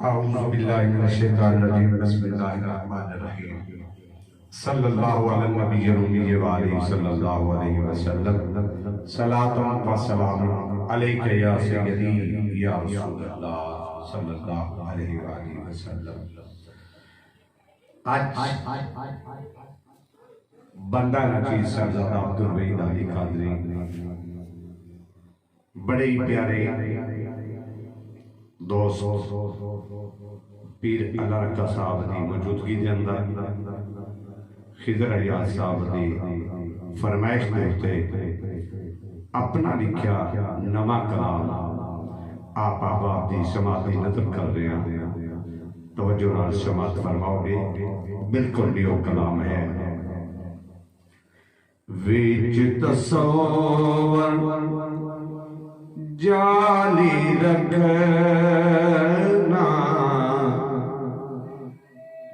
اعوذ باللہ من الشیطان الرجیم بسم اللہ الرحمن الرحیم صلی اللہ علی النبی الأمی وآلہ صلی اللہ علیہ وسلم صلاۃ و سلام علیک یا سیدی یا رسول اللہ صلی اللہ علیہ وآلہ وسلم۔ آج بندہ نچیز صاحبزادہ عبدالوحید علی قادری بڑے ہی پیارے دوست پیر اللہ رکھا صاحب دی موجودگی دے اندر خضر عیاض صاحب دی فرمائش دیتے اپنا لکھیا نواں کلام آپ احباب دی سماعتی نظر کر رہے ہیں، توجہ نال سماعت فرماؤ گے، بالکل نیو کلام ہے۔ ویچ تصور جالی رکھنا،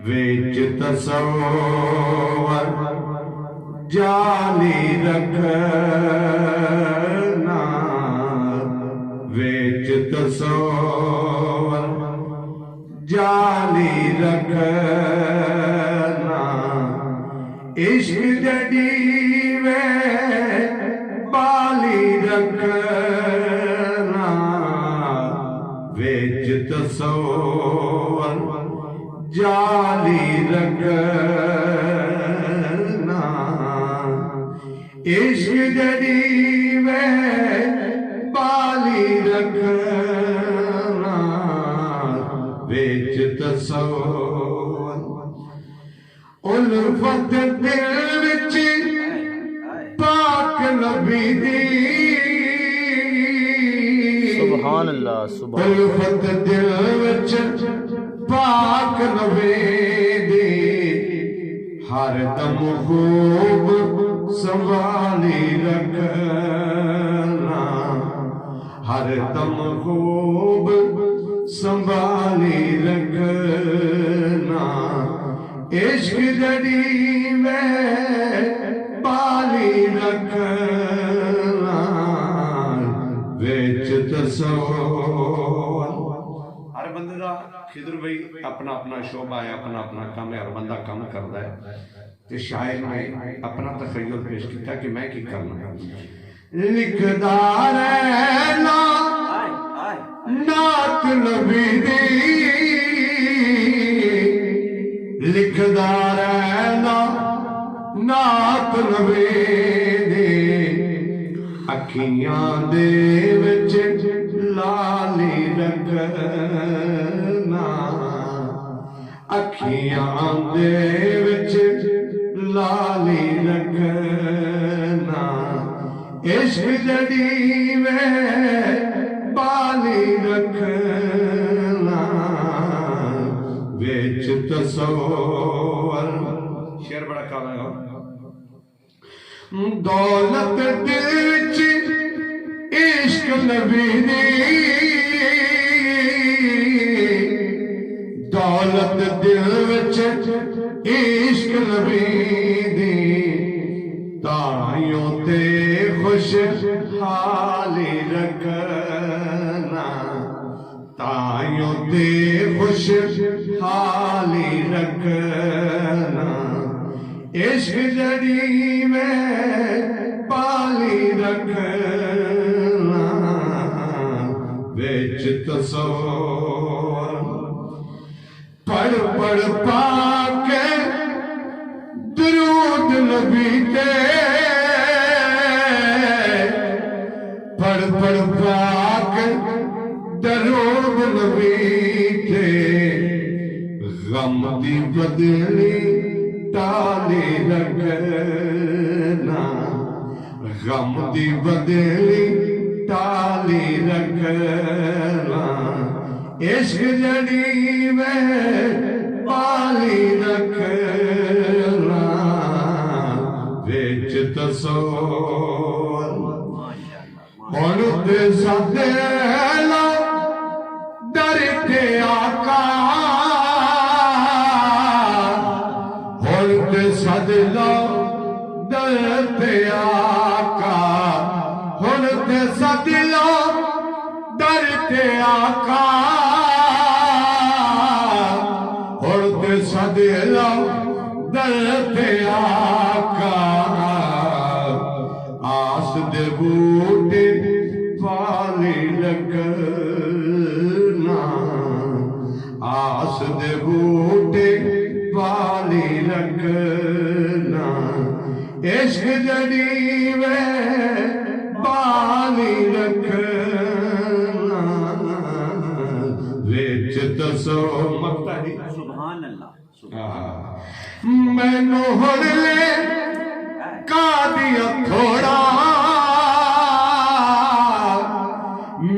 ویچ تصور جالی رکھنا، ویچ تصور جالی رکھنا، عشق جڑی میں بالی رکھنا، ویچ تصور جالی رکھنا، عشق جڑی میں بالی رکھنا، ویچ تصور الفت دل وچ پاک نبی دی، سبحان اللہ سبحان الفت دل وچ پاک نبی دی، ہر دم خوب سنبھالی رکھنا، ہر دم خوب سنبھالی رکھنا، عشق جڑی میں بالی رکھنا، ویچ تصور۔ ہر بندے دا خضر بھائی اپنا اپنا شعبہ ہے، اپنا اپنا کام ہے، ہر بندہ کام کرتا ہے، تو شاعر نے اپنا تخیل پیش کیا کہ میں کی کرنا، لکھدار رہنا نعت نبی دی، لکھدار رہنا نعت نبی دی، اکھیاں دے وچ لالی رکھنا، اکھیاں دے وچ لالی رکھنا، عشق جڑی میں بالی رکھنا، ویچ تصور۔ شعر بڑا کالا ہے، دولت دل وچ عشق نبی دی، دولت دل وچ عشق نبی دی، تائیوں تے خوش حالی رکھنا، تائیوں تے خوش حالی رکھنا، عشق جڑی میں بالی رکھنا، ویچ تصور پڑھ پڑھ پاک درود نبی تے، پڑھ پڑھ پاک درود نبی تے، غم دی بدلی ٹالی رکھنا، غم دی بدلی ٹالی رکھنا، عشق جڑی میں بالی رکھنا، ویچ تصور ہن تے سدے لو در تے آقا، ہن تے سد لو در تے آقا، ہن تے سد لو در تے آقا، دے بوٹے والی رکھنا عشق جڑی وے بالی رکھنا ویچ تسو مقتہی سبحان اللہ میں نو ہڑ لے قادیہ تھوڑا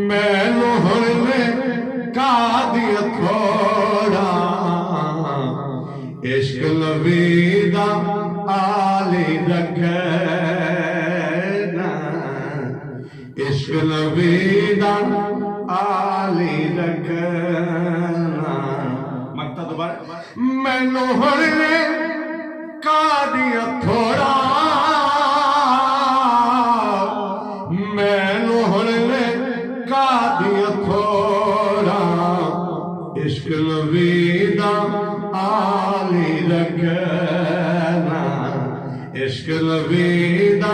میں نو ہڑ لے قادیہ تھوڑا عشق لویدہ آلی رکھنا عشق لویدہ آلی رکھنا مقتہ دوبارہ میں نو ہڑ لے قادیہ تھوڑا میں نو ہڑ لے قادیہ تھوڑا عشق لویدہ آلی رکھنا عشق لویدہ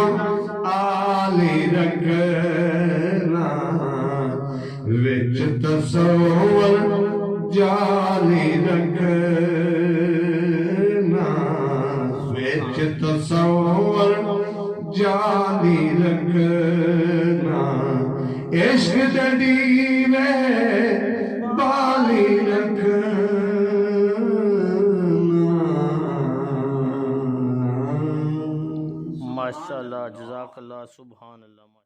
آلی رکھنا وچ تصور جالی رکھنا وچ تصور جالی رکھنا عشق جڑی میں بالی رکھنا ماشاءاللہ جزاک اللہ سبحان اللہ.